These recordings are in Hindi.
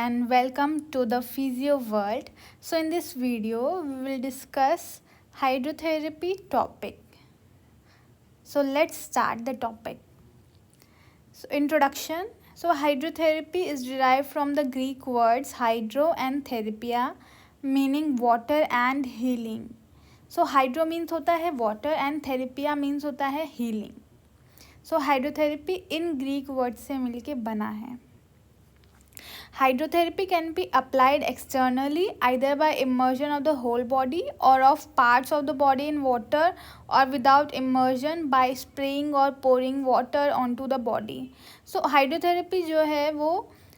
and welcome to the Physio World. So in this video we will discuss hydrotherapy topic. So let's start the topic. So introduction. So hydrotherapy is derived from the Greek words hydro and therapia meaning water and healing. So hydro means होता है water and therapia means होता है healing. So hydrotherapy इन Greek words से मिलके बना है. Hydrotherapy can be applied externally either by immersion of the whole body or of parts of the body in water or without immersion by spraying or pouring water onto the body. So hydrotherapy जो है वो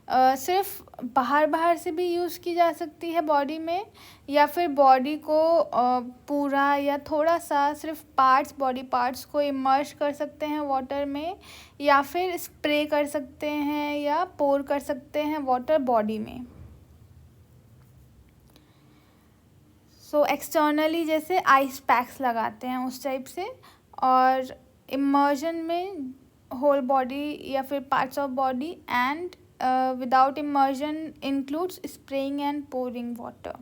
सिर्फ बाहर से भी यूज़ की जा सकती है बॉडी में या फिर बॉडी को पूरा या थोड़ा सा सिर्फ बॉडी पार्ट्स को इमर्ज कर सकते हैं वाटर में या फिर स्प्रे कर सकते हैं या पोर कर सकते हैं वाटर बॉडी में. सो एक्सटर्नली जैसे आइस पैक्स लगाते हैं उस टाइप से, और इमर्जन में होल बॉडी या फिर parts of body, and without immersion includes spraying and pouring water.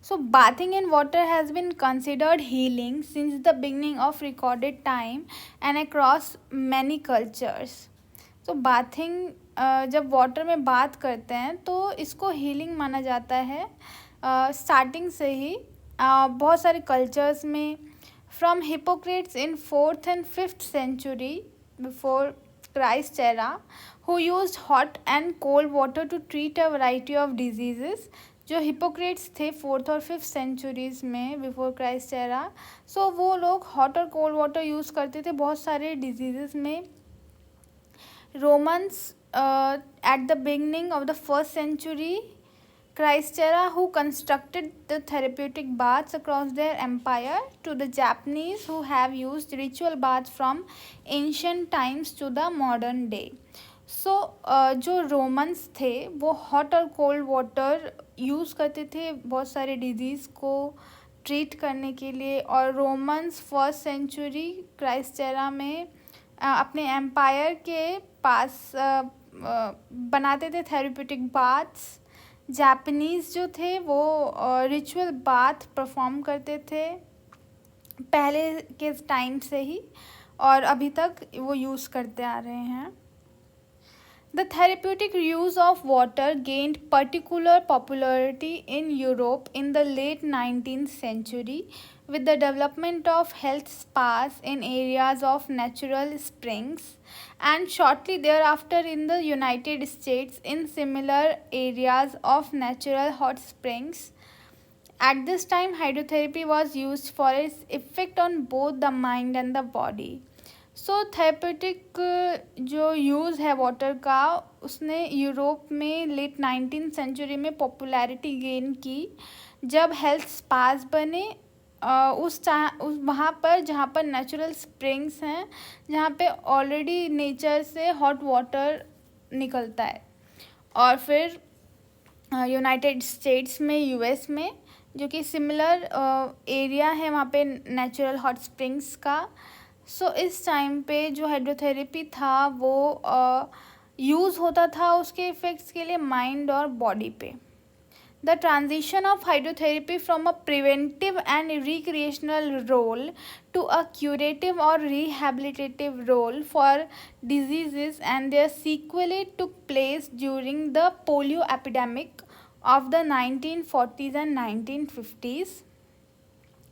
So bathing in water has been considered healing since the beginning of recorded time and across many cultures. So bathing जब वाटर में बात करते हैं तो इसको हीलिंग माना जाता है स्टार्टिंग से ही बहुत सारे कल्चर्स में. From Hippocrates in 4th and 5th century before Christ's era, who used hot and cold water to treat a variety of diseases. जो हिपोक्रेट्स थे 4th और 5th सेंचुरीज़ में बिफोर क्राइस्ट एरा, सो वो लोग हॉट और कोल्ड वाटर यूज़ करते थे बहुत सारे डिजीज़ में. Romans at the beginning of the 1st century Christ era, who constructed the therapeutic baths across their empire, to the Japanese who have used ritual baths from ancient times to the modern day. सो जो रोमन्स थे वो हॉट और कोल्ड वाटर यूज़ करते थे बहुत सारे डिजीज़ को ट्रीट करने के लिए, और Romans 1st century Christ era में अपने एम्पायर के पास बनाते थे थेरेप्यूटिक बाथ्स. जापानीज़ जो थे वो रिचुअल बाथ परफॉर्म करते थे पहले के टाइम से ही, और अभी तक वो यूज़ करते आ रहे हैं. The therapeutic use of water gained particular popularity in Europe in the late 19th century with the development of health spas in areas of natural springs, and shortly thereafter in the United States in similar areas of natural hot springs. At this time, hydrotherapy was used for its effect on both the mind and the body. So therapeutic जो यूज़ है वाटर का उसने यूरोप में लेट 19th सेंचुरी में पॉपुलैरिटी गेन की जब हेल्थ स्पास बने उस वहाँ पर जहाँ पर नेचुरल स्प्रिंग्स हैं, जहाँ पे ऑलरेडी नेचर से हॉट वाटर निकलता है. और फिर यूनाइटेड स्टेट्स में यूएस में जो कि सिमिलर एरिया है वहाँ पे नेचुरल हॉट स्प्रिंग्स का. सो इस टाइम पे जो हाइड्रोथेरेपी था वो यूज़ होता था उसके इफ़ेक्ट्स के लिए माइंड और बॉडी पे. The transition of hydrotherapy from a preventive and recreational role to a curative और rehabilitative role for diseases and their sequelae took place during the polio epidemic of the 1940s and 1950s.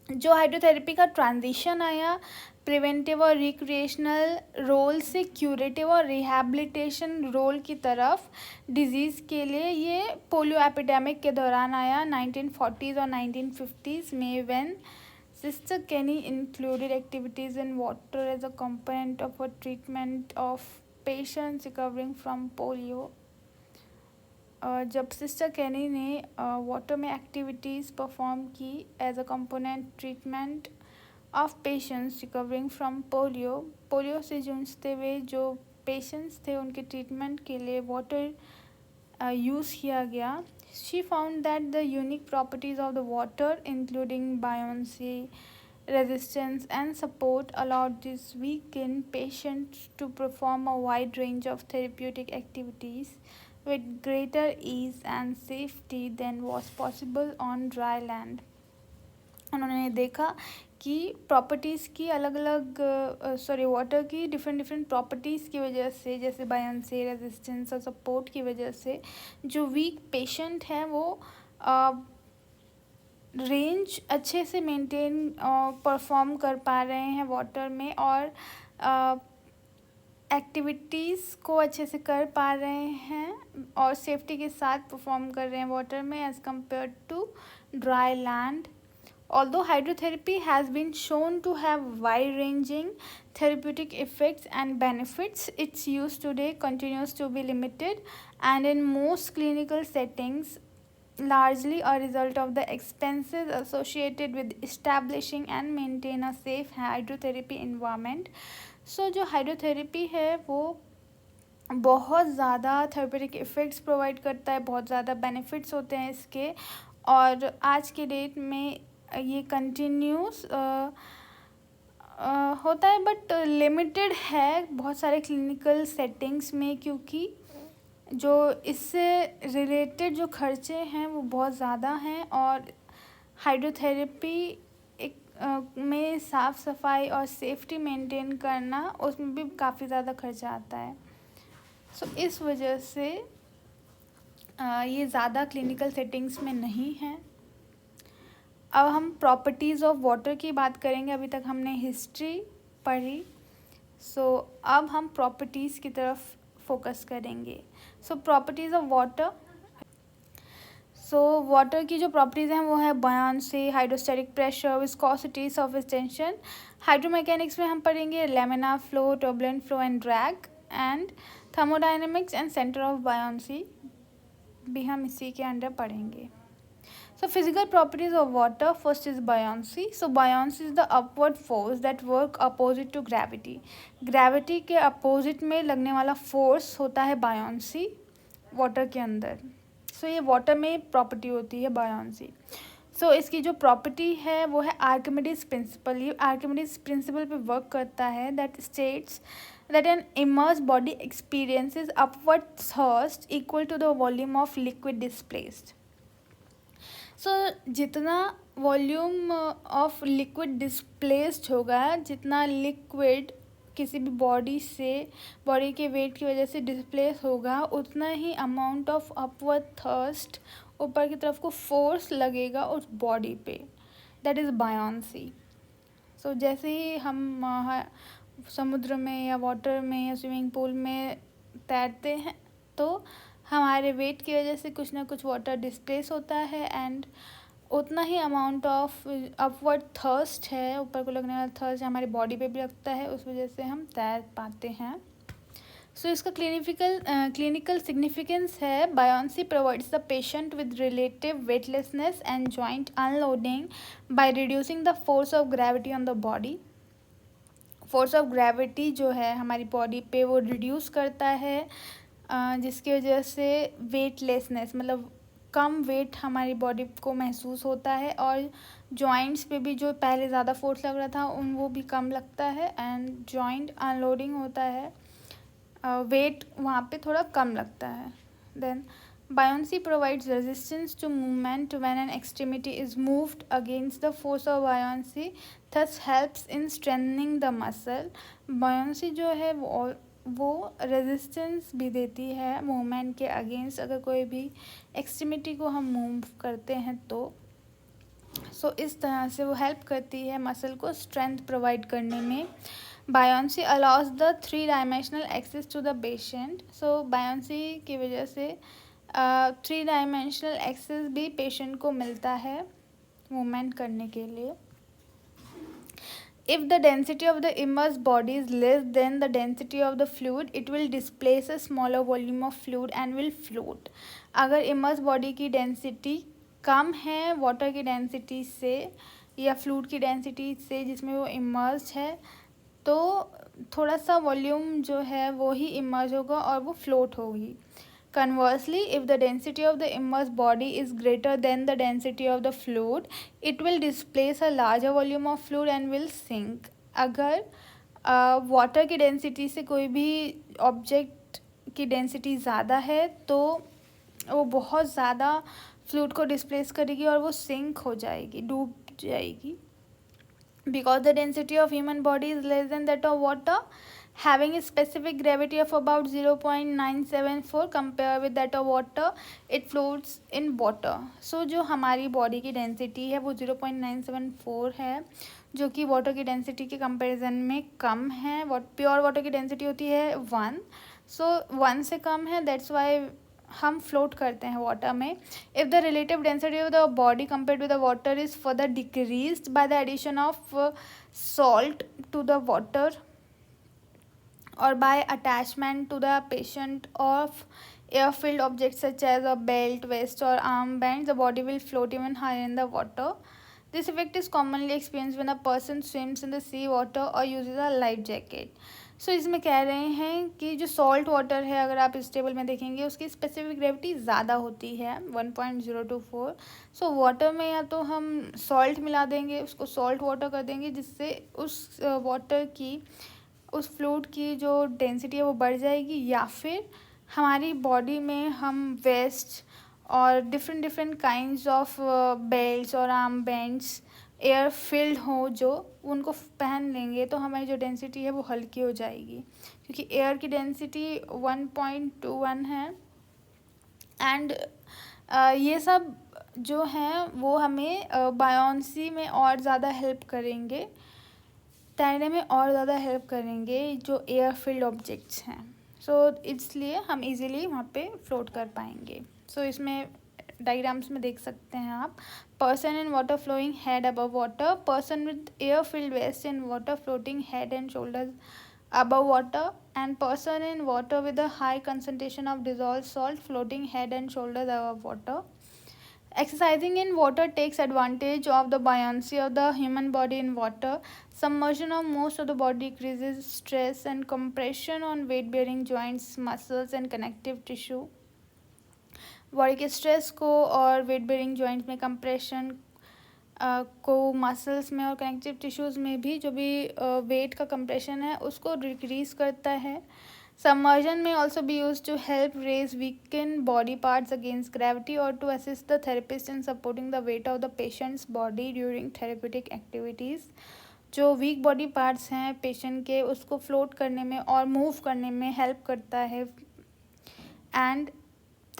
जो हाइड्रोथेरेपी का ट्रांजिशन आया प्रिवेंटिव और रिक्रिएशनल रोल से क्यूरेटिव और रिहैबिलिटेशन रोल की तरफ डिजीज़ के लिए, ये पोलियो एपिडेमिक के दौरान आया 1940s और 1950s में, when sister Kenny included activities in water as a component of a treatment of patients recovering from polio. जब सिस्टर केनी ने वाटर में एक्टिविटीज़ परफॉर्म की as a component treatment of patients recovering from polio से जूझते हुए जो पेशेंट्स थे उनके ट्रीटमेंट के लिए वाटर यूज़ किया गया. She found that the unique properties of the water including buoyancy, resistance and support allowed these weakened patients to perform a wide range of therapeutic activities with greater ease and safety than was possible on dry land. उन्होंने देखा कि प्रॉपर्टीज़ की अलग अलग वाटर की डिफरेंट प्रॉपर्टीज़ की वजह से, जैसे बायोंसी, रेजिस्टेंस और सपोर्ट की वजह से जो वीक पेशेंट हैं वो रेंज अच्छे से मेंटेन परफॉर्म कर पा रहे हैं वाटर में, और एक्टिविटीज़ को अच्छे से कर पा रहे हैं और सेफ्टी के साथ परफॉर्म कर रहे हैं वाटर में as compare to dry land. Although hydrotherapy has been shown to have wide-ranging therapeutic effects and benefits, its use today continues to be limited and in most clinical settings largely a result of the expenses associated with establishing and maintain a safe hydrotherapy environment. So जो hydrotherapy है वो बहुत ज़्यादा थेरेपेटिक इफ़ेक्ट्स प्रोवाइड करता है, बहुत ज़्यादा बेनिफिट्स होते हैं इसके, और आज के डेट में ये कंटिन्यूस होता है बट लिमिटेड है बहुत सारे क्लिनिकल सेटिंग्स में, क्योंकि जो इससे रिलेटेड जो खर्चे हैं वो बहुत ज़्यादा हैं, और हाइड्रोथेरेपी एक में साफ़ सफाई और सेफ्टी मेंटेन करना उसमें भी काफ़ी ज़्यादा खर्चा आता है. सो इस वजह से ये ज़्यादा क्लिनिकल सेटिंग्स में नहीं है. अब हम प्रॉपर्टीज़ ऑफ वाटर की बात करेंगे. अभी तक हमने हिस्ट्री पढ़ी, अब हम प्रॉपर्टीज़ की तरफ फोकस करेंगे. Properties of water. वाटर की जो प्रॉपर्टीज़ हैं वो है buoyancy, hydrostatic pressure, viscosity, surface tension. Hydromechanics में हम पढ़ेंगे laminar flow, turbulent flow and drag, and thermodynamics and centre of buoyancy भी हम इसी के अंडर पढ़ेंगे. Physical properties of water. First is buoyancy. Buoyancy is the upward force that work opposite to gravity. Gravity के opposite में लगने वाला force होता है buoyancy water के अंदर. ये water में property होती है buoyancy. इसकी जो property है वो है Archimedes principle. ये Archimedes principle पे work करता है, that states that an immersed body experiences upward thrust equal to the volume of liquid displaced. जितना वॉल्यूम ऑफ लिक्विड डिस्प्लेस्ड होगा, जितना लिक्विड किसी भी बॉडी के वेट की वजह से डिस्प्लेस होगा, उतना ही अमाउंट ऑफ अपवर्ड थर्स्ट ऊपर की तरफ को फोर्स लगेगा उस बॉडी पे. That is buoyancy. जैसे ही हम समुद्र में या वाटर में या स्विमिंग पूल में तैरते हैं तो हमारे वेट की वजह से कुछ ना कुछ वाटर डिस्प्लेस होता है, एंड उतना ही अमाउंट ऑफ अपवर्ड थर्स्ट है, ऊपर को लगने वाला थर्स्ट हमारी बॉडी पे भी लगता है, उस वजह से हम तैर पाते हैं. इसका क्लिनिकल सिग्निफिकेंस है buoyancy provides the patient with relative weightlessness and joint unloading by reducing the force of gravity on the body. Force of gravity जो है हमारी बॉडी पे वो रिड्यूस करता है, जिसकी वजह से वेटलेसनेस मतलब कम वेट हमारी बॉडी को महसूस होता है, और जॉइंट्स पे भी जो पहले ज़्यादा फोर्स लग रहा था वो भी कम लगता है, एंड जॉइंट अनलोडिंग होता है, वेट वहाँ पे थोड़ा कम लगता है. Then buoyancy provides resistance to movement when an extremity is moved against the force of buoyancy, thus helps in strengthening the muscle. buoyancy जो है वो रेजिस्टेंस भी देती है मूवमेंट के अगेंस्ट. अगर कोई भी एक्सट्रीमिटी को हम मूव करते हैं तो इस तरह से वो हेल्प करती है मसल को स्ट्रेंथ प्रोवाइड करने में. Buoyancy allows the 3 dimensional access to the patient. Buoyancy की वजह से 3 डायमेंशनल एक्सेस भी पेशेंट को मिलता है मूवमेंट करने के लिए. If the density of the immersed body is less than the density of the fluid, it will displace a smaller volume of fluid and will float. अगर immersed body की density कम है water की density से या fluid की density से जिसमें वो immersed है, तो थोड़ा सा volume जो है वो ही immerse होगा और वो float होगी. Conversely, if the density of the immersed body is greater than the density of the fluid, it will displace a larger volume of fluid and will sink. अगर वाटर की डेंसिटी से कोई भी ऑब्जेक्ट की डेंसिटी ज़्यादा है तो वो बहुत ज़्यादा फ्लूइड को डिस्प्लेस करेगी और वो सिंक हो जाएगी, डूब जाएगी. Because the density of human body is less than that of water, having a specific gravity of about 0.974 compared with that of water, it floats in water. So जो हमारी बॉडी की डेंसिटी है वो 0.974 है, जो कि वाटर की डेंसिटी के कंपैरिजन में कम है. प्योर वाटर की डेंसिटी होती है 1, सो 1 से कम है, दैट्स वाई हम फ्लोट करते हैं वाटर में. If the relative density of the body compared with the water is further decreased by the addition of salt to the water or by attachment to the patient of air-filled objects such as a belt, vest or armband, the body will float even higher in the water. This effect is commonly experienced when a person swims in the sea water or uses a life jacket. सो इसमें कह रहे हैं कि जो सॉल्ट वाटर है, अगर आप इस टेबल में देखेंगे उसकी स्पेसिफिक ग्रेविटी ज़्यादा होती है 1.024. सो वाटर में या तो हम सॉल्ट मिला देंगे, उसको सॉल्ट वाटर कर देंगे, जिससे उस वाटर की, उस फ्लूइड की जो डेंसिटी है वो बढ़ जाएगी, या फिर हमारी बॉडी में हम वेस्ट और डिफरेंट काइंड्स ऑफ बेल्ट्स और आर्म बैंड्स एयर फिल्ड हो जो उनको पहन लेंगे तो हमारी जो डेंसिटी है वो हल्की हो जाएगी, क्योंकि एयर की डेंसिटी 1.21 है. एंड ये सब जो हैं वो हमें बायोंसी में और ज़्यादा हेल्प करेंगे, तैरने में और ज़्यादा हेल्प करेंगे जो एयर फिल्ड ऑब्जेक्ट्स हैं. सो इसलिए हम इजीली वहाँ पे फ्लोट कर पाएंगे. सो इसमें डायग्राम्स में देख सकते हैं आप. Person in water flowing head above water, person with air filled vest in water floating head and shoulders above water, and person in water with a high concentration of dissolved salt floating head and shoulders above water. Exercising in water takes advantage of the buoyancy of the human body in water. Submersion of most of the body decreases stress and compression on weight bearing joints, muscles and connective tissue. Body के स्ट्रेस को और वेट बेरिंग जॉइंट्स में कंप्रेशन को, मसल्स में और कनेक्टिव टिश्यूज़ में भी जो भी वेट का कंप्रेशन है उसको डिक्रीज करता है. सबमर्जन में also be use to help raise weaken body parts against gravity और to assist the therapist in supporting the weight of the patient's body during therapeutic activities. जो वीक बॉडी पार्ट्स हैं पेशेंट के, उसको फ्लोट करने में और मूव करने में हेल्प करता है. एंड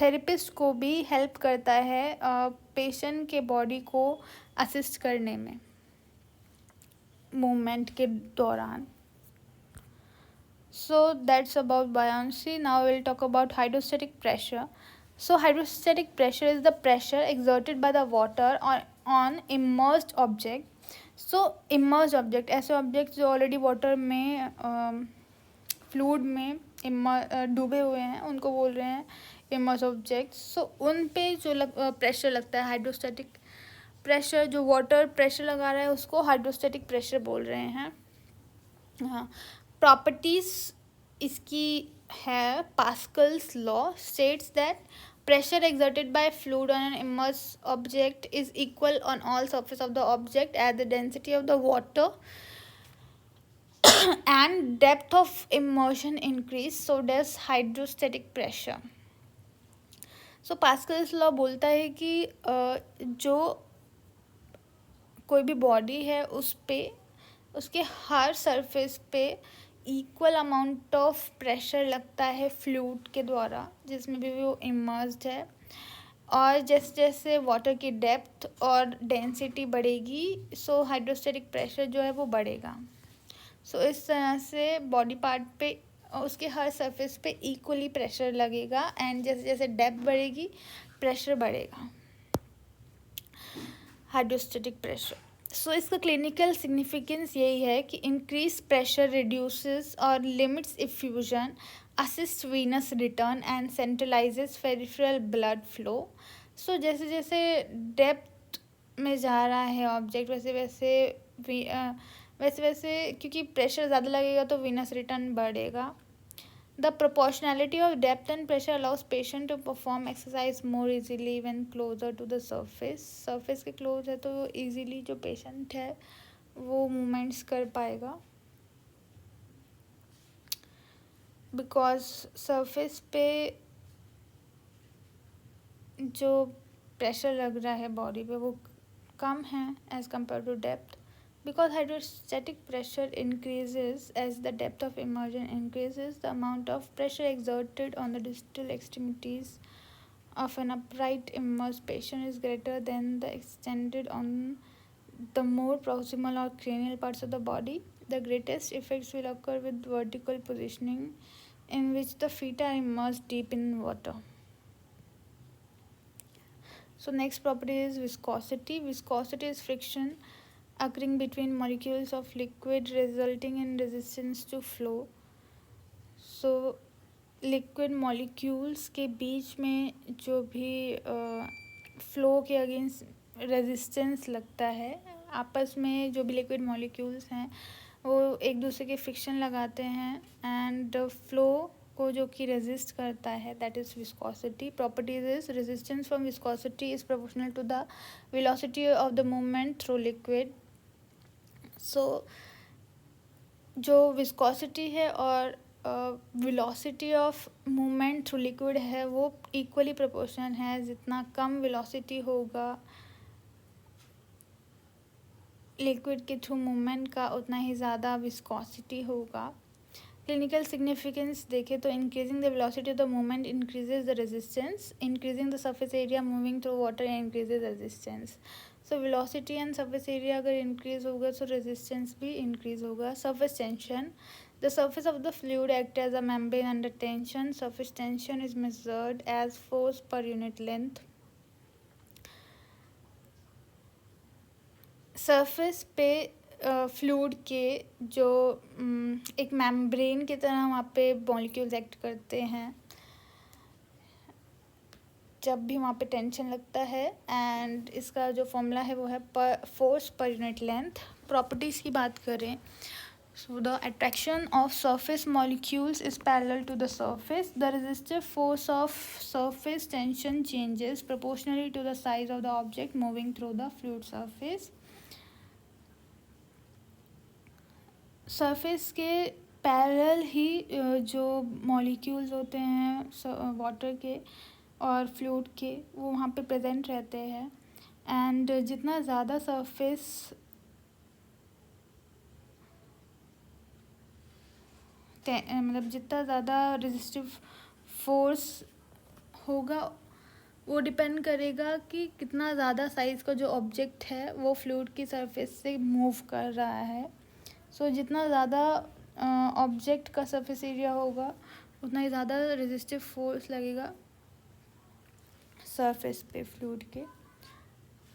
थेरेपिस्ट को भी हेल्प करता है पेशेंट के बॉडी को असिस्ट करने में मूवमेंट के दौरान. So that's about buoyancy. Now will talk about hydrostatic pressure. So hydrostatic pressure is the pressure exerted by the water on immersed object. So immersed object ऐसे ऑब्जेक्ट जो ऑलरेडी वाटर में फ्लूइड में डूबे हुए हैं उनको बोल रहे हैं इमर्स्ड ऑब्जेक्ट्स. सो उन पे जो प्रेशर लगता है हाइड्रोस्टैटिक प्रेशर, जो वाटर प्रेशर लगा रहा है उसको हाइड्रोस्टैटिक प्रेशर बोल रहे हैं. हाँ, प्रॉपर्टीज़ इसकी है. Pascal's law states that pressure exerted by fluid on an immersed object is equal on all surface of the object as the density of the water and depth of immersion increase, so does hydrostatic pressure. So Pascal's law बोलता है कि जो कोई भी बॉडी है उस पे, उसके हर सरफेस पे इक्वल अमाउंट ऑफ प्रेशर लगता है फ्लूइड के द्वारा जिसमें भी वो इमर्स्ड है. और जैसे जैसे वाटर की डेप्थ और डेंसिटी बढ़ेगी सो हाइड्रोस्टैटिक प्रेशर जो है वो बढ़ेगा. सो इस तरह से बॉडी पार्ट पे उसके हर सरफेस पे इक्वली प्रेशर लगेगा एंड जैसे जैसे डेप्थ बढ़ेगी प्रेशर बढ़ेगा, हाइड्रोस्टैटिक प्रेशर. सो इसका क्लिनिकल सिग्निफिकेंस यही है कि इंक्रीज प्रेशर रिड्यूसेस और limits effusion, assist venous return and centralizes peripheral blood flow. So जैसे जैसे डेप्थ में जा रहा है ऑब्जेक्ट वैसे वैसे क्योंकि प्रेशर ज़्यादा लगेगा तो वीनस रिटर्न बढ़ेगा. The proportionality of depth and pressure allows patient to perform exercise more easily when closer to the surface के क्लोज है तो इजीली जो पेशेंट है वो मूवमेंट्स कर पाएगा. बिकॉज सरफेस पे जो प्रेशर लग रहा है बॉडी पे वो कम है as compare to depth, because hydrostatic pressure increases as the depth of immersion increases. The amount of pressure exerted on the distal extremities of an upright immersed patient is greater than the extended on the more proximal or cranial parts of the body. The greatest effects will occur with vertical positioning, in which the feet are immersed deep in water. So next property is viscosity. Viscosity is friction occurring between molecules of liquid resulting in resistance to flow. So liquid molecules के बीच में जो भी फ्लो के अगेंस्ट रेजिस्टेंस लगता है, आपस में जो भी लिक्विड मॉलिक्यूल्स हैं वो एक दूसरे के फ्रिक्शन लगाते हैं एंड फ्लो को जो कि रेजिस्ट करता है, that is viscosity. Properties is resistance from viscosity is proportional to the velocity of the movement through liquid. So जो विस्कोसिटी है और velocity of movement through liquid है वो इक्वली प्रोपोर्शनल है. जितना कम वेलोसिटी होगा लिक्विड के थ्रू मूवमेंट का उतना ही ज़्यादा विस्कोसिटी होगा. क्लिनिकल सिग्निफिकेंस देखें तो increasing the velocity of the movement increases the resistance, increasing the surface area moving through water increases resistance. So velocity and surface area अगर इंक्रीज होगा तो रेजिस्टेंस भी इंक्रीज होगा. Surface tension, the surface of the fluid acts as a membrane under tension. Surface tension is measured as force per unit length. Surface पे फ्लूइड के जो एक मेम्ब्रेन की तरह वहाँ पे मॉलिक्यूल्स एक्ट करते हैं जब भी वहाँ पे टेंशन लगता है. एंड इसका जो फॉर्मूला है वो है force per unit length. Properties की बात करें, so the attraction of surface molecules is parallel to the surface. The resistive force of surface tension changes proportionally to the size of the object moving through the fluid surface. Surface के पैरेलल ही जो मॉलिक्यूल्स होते हैं वाटर के और फ्लूइड के वो वहाँ पे प्रेजेंट रहते हैं. एंड जितना ज़्यादा सरफेस मतलब जितना ज़्यादा रेजिस्टिव फोर्स होगा वो डिपेंड करेगा कि कितना ज़्यादा साइज़ का जो ऑब्जेक्ट है वो फ्लूइड की सरफेस से मूव कर रहा है. सो जितना ज़्यादा ऑब्जेक्ट का सरफेस एरिया होगा उतना ही ज़्यादा रेजिस्टिव फोर्स लगेगा सरफेस पे फ्लूइड के.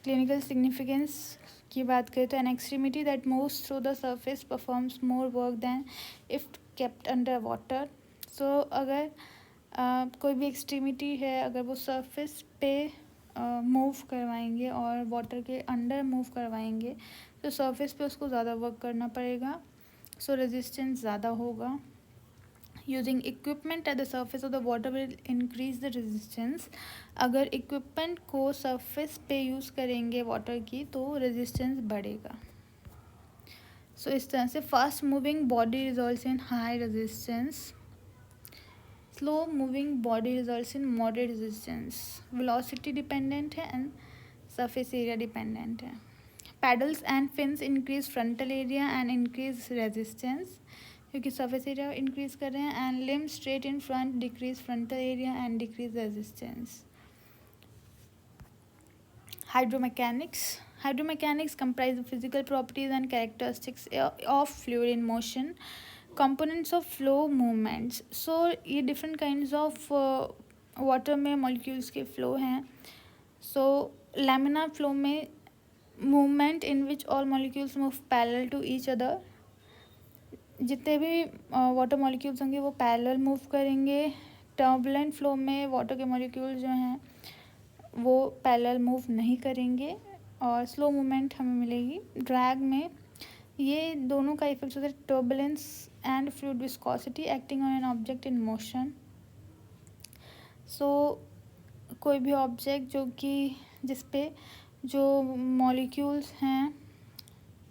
क्लिनिकल सिग्निफिकेंस की बात करें तो an extremity that moves through the surface performs more work than if kept under water. So अगर कोई भी एक्सट्रीमिटी है अगर वो सरफेस पे मूव करवाएंगे और वाटर के अंडर मूव करवाएंगे तो सरफेस पे उसको ज़्यादा वर्क करना पड़ेगा. सो रेजिस्टेंस ज़्यादा होगा. Using equipment at the surface of the water will increase the resistance. अगर इक्विपमेंट को सरफेस पे यूज़ करेंगे वाटर की तो रेजिस्टेंस बढ़ेगा. सो इस तरह से fast moving body results in high resistance, slow moving body results in moderate resistance. Velocity dependent है एंड सरफेस एरिया डिपेंडेंट है. Paddles and fins increase frontal area and increase resistance क्योंकि सरफेस एरिया इंक्रीज कर रहे हैं. And limb straight in front decrease frontal area and decrease resistance. Hydromechanics comprise the physical properties and characteristics of fluid in motion. Components of flow movements. So ये different kinds of water में molecules के flow हैं. So laminar flow में movement in which all molecules move parallel to each other. जितने भी वाटर मॉलिक्यूल्स होंगे वो पैरेलल मूव करेंगे. टर्बुलेंट फ्लो में वाटर के मॉलिक्यूल जो हैं वो पैरेलल मूव नहीं करेंगे और स्लो मूवमेंट हमें मिलेगी. ड्रैग में ये दोनों का इफेक्ट होता है turbulence and fluid viscosity acting on an object in motion. So कोई भी ऑब्जेक्ट जो कि जिस पे जो मॉलिक्यूल्स हैं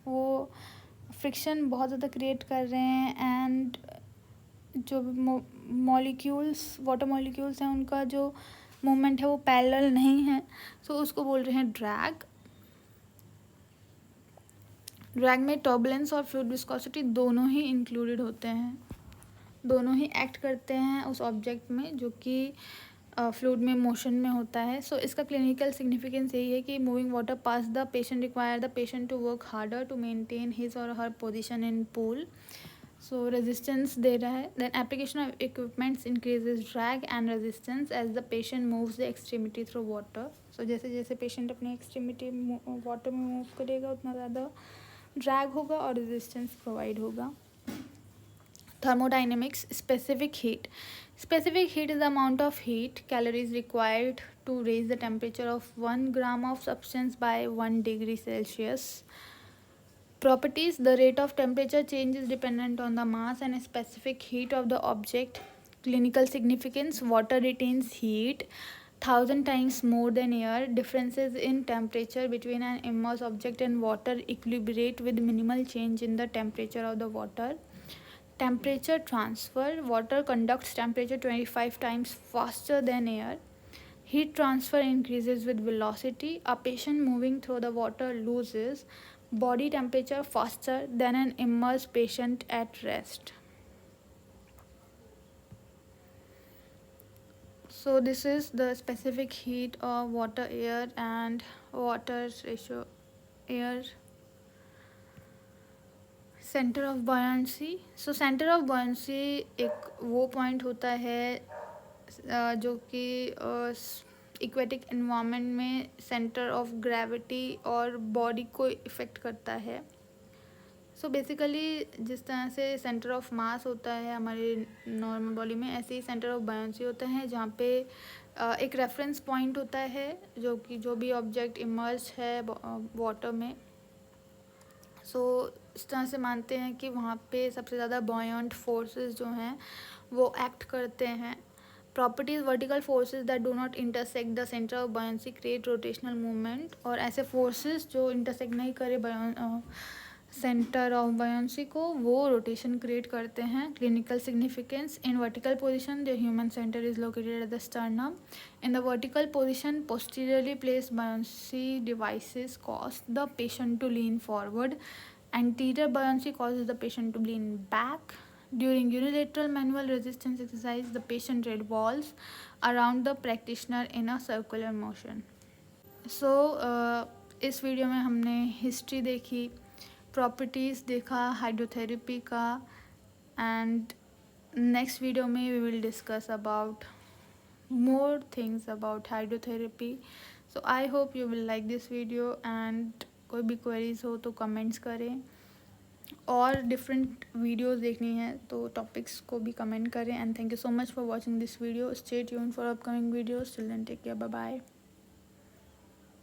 वो फ्रिक्शन बहुत ज़्यादा क्रिएट कर रहे हैं एंड जो मॉलिक्यूल्स, वाटर मॉलिक्यूल्स हैं, उनका जो मूवमेंट है वो पैरेलल नहीं है, सो उसको बोल रहे हैं ड्रैग। ड्रैग में टर्बुलेंस और फ्लूइड विस्कोसिटी दोनों ही इंक्लूडेड होते हैं, दोनों ही एक्ट करते हैं उस ऑब्जेक्ट में जो कि फ्लूइड में मोशन में होता है। सो इसका क्लिनिकल सिग्निफिकेंस यही है कि moving water past the patient require the patient to work harder to maintain his or her position in pool. So resistance दे रहा है। Then application of equipments increases drag and resistance as the patient moves the extremity through water. So जैसे जैसे पेशेंट अपनी एक्सट्रीमिटी वाटर में मूव करेगा उतना ज़्यादा ड्रैग होगा और रेजिस्टेंस प्रोवाइड होगा। Thermodynamics, specific heat. Specific heat is the amount of heat calories required to raise the temperature of 1 gram of substance by 1 degree Celsius. Properties, the rate of temperature change is dependent on the mass and specific heat of the object. Clinical significance, water retains heat 1000 times more than air. Differences in temperature between an immersed object and water equilibrate with minimal change in the temperature of the water. Temperature transfer, water conducts temperature 25 times faster than air. Heat transfer increases with velocity. A patient moving through the water loses body temperature faster than an immersed patient at rest. So this is the specific heat of water, air and water ratio, air. Centre of buoyancy. So centre of buoyancy एक वो पॉइंट होता है जो कि एक्वेटिक एनवायरनमेंट में सेंटर ऑफ ग्रेविटी और बॉडी को इफ़ेक्ट करता है। सो बेसिकली जिस तरह से सेंटर ऑफ मास होता है हमारे नॉर्मल बॉडी में, ऐसे ही सेंटर ऑफ बॉयंसी होता है जहाँ पे एक रेफरेंस पॉइंट होता है जो कि जो भी ऑब्जेक्ट इमर्ज है वाटर में, सो इस तरह से मानते हैं कि वहाँ पे सबसे ज़्यादा बॉयंट फोर्सेस जो हैं वो एक्ट करते हैं। Properties, vertical forces that do not intersect the centre of buoyancy create rotational movement. और ऐसे फोर्सेस जो इंटरसेक्ट नहीं करे सेंटर ऑफ बॉयंसी को, वो रोटेशन क्रिएट करते हैं। Clinical significance, in vertical position the human centre is located at the sternum. In the vertical position posteriorly placed buoyancy devices cause the patient to lean forward. Anterior buoyancy causes the patient to lean back. During unilateral manual resistance exercise, the patient revolves around the practitioner in a circular motion. So इस वीडियो में हमने हिस्ट्री देखी, प्रॉपर्टीज़ देखा हाइड्रोथेरेपी का, एंड नेक्स्ट वीडियो में we will discuss about more things about hydrotherapy. So I hope you will like this video, and कोई भी queries हो तो comments करें, और different videos देखनी है तो topics को भी comment करें, and thank you so much for watching this video. Stay tuned for upcoming videos. Till then, take care. Bye bye.